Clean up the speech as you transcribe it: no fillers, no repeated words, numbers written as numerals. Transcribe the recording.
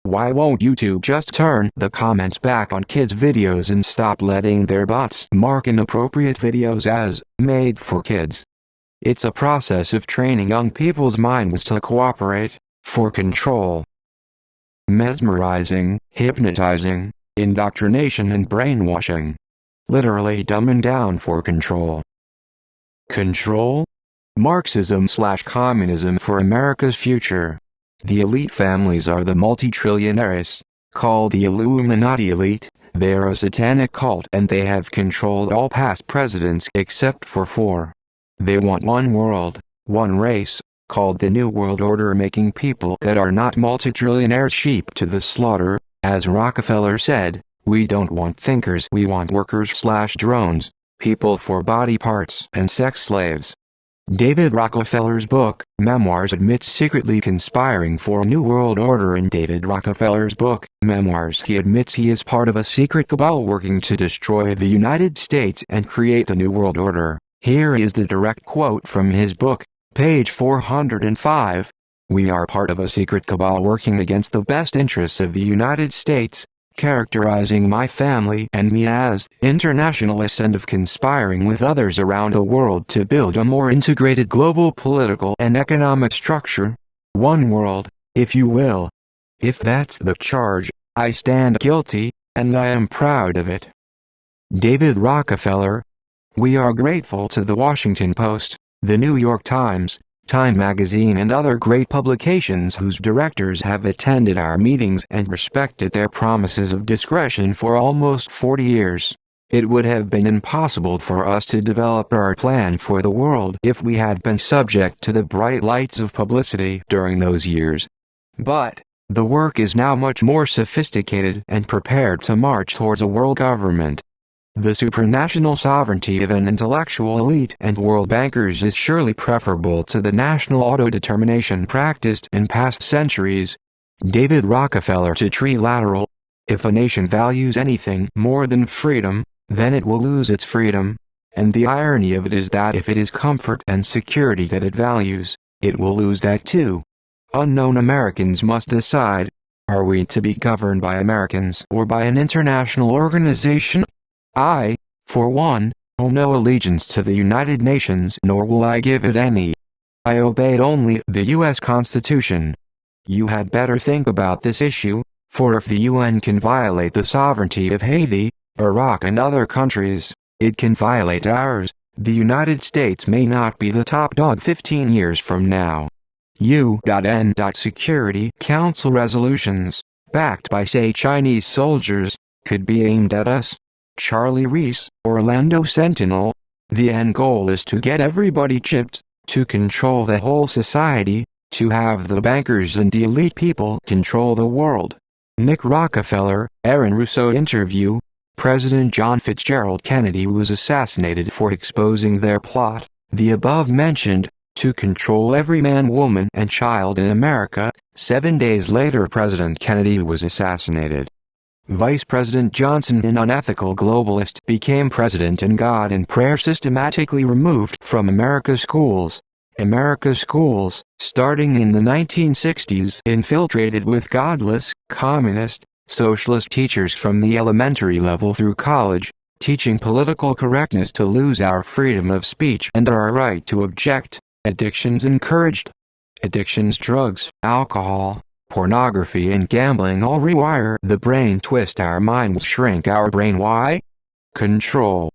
Why won't YouTube just turn the comments back on kids' videos and stop letting their bots mark inappropriate videos as made for kids? It's a process of training young people's minds to cooperate, for control. Mesmerizing, hypnotizing, indoctrination and brainwashing. Literally dumbing down for control. Control? Marxism/communism for America's future. The elite families are the multi-trillionaires, called the Illuminati elite. They are a satanic cult and they have controlled all past presidents except for 4. They want one world, one race, called the New World Order, making people that are not multi-trillionaires sheep to the slaughter. As Rockefeller said, we don't want thinkers, we want workers/drones, people for body parts and sex slaves. David Rockefeller's book, Memoirs, admits secretly conspiring for a new world order. In David Rockefeller's book, Memoirs, he admits he is part of a secret cabal working to destroy the United States and create a new world order. Here is the direct quote from his book, page 405. "We are part of a secret cabal working against the best interests of the United States, characterizing my family and me as internationalists and of conspiring with others around the world to build a more integrated global political and economic structure. One world, if you will. If that's the charge, I stand guilty, and I am proud of it." David Rockefeller. We are grateful to the Washington Post, the New York Times, Time magazine and other great publications whose directors have attended our meetings and respected their promises of discretion for almost 40 years. It would have been impossible for us to develop our plan for the world if we had been subject to the bright lights of publicity during those years. But the work is now much more sophisticated and prepared to march towards a world government. The supranational sovereignty of an intellectual elite and world bankers is surely preferable to the national autodetermination practiced in past centuries. David Rockefeller to trilateral. If a nation values anything more than freedom, then it will lose its freedom. And the irony of it is that if it is comfort and security that it values, it will lose that too. Unknown Americans must decide, are we to be governed by Americans or by an international organization? I, for one, owe no allegiance to the United Nations, nor will I give it any. I obeyed only the U.S. Constitution. You had better think about this issue, for if the UN can violate the sovereignty of Haiti, Iraq and other countries, it can violate ours. The United States may not be the top dog 15 years from now. UN Security Council resolutions, backed by say Chinese soldiers, could be aimed at us. Charlie Reese, Orlando Sentinel. The end goal is to get everybody chipped, to control the whole society, to have the bankers and the elite people control the world. Nick Rockefeller, Aaron Russo interview. President John Fitzgerald Kennedy was assassinated for exposing their plot, the above-mentioned, to control every man, woman and child in America. 7 days later President Kennedy was assassinated. Vice President Johnson, an unethical globalist, became president and God in prayer systematically removed from America's schools. America's schools, starting in the 1960s, infiltrated with godless, communist, socialist teachers from the elementary level through college, teaching political correctness to lose our freedom of speech and our right to object. Addictions encouraged. Addictions, drugs, alcohol, pornography and gambling all rewire the brain, twist our minds, shrink our brain. Why? Control.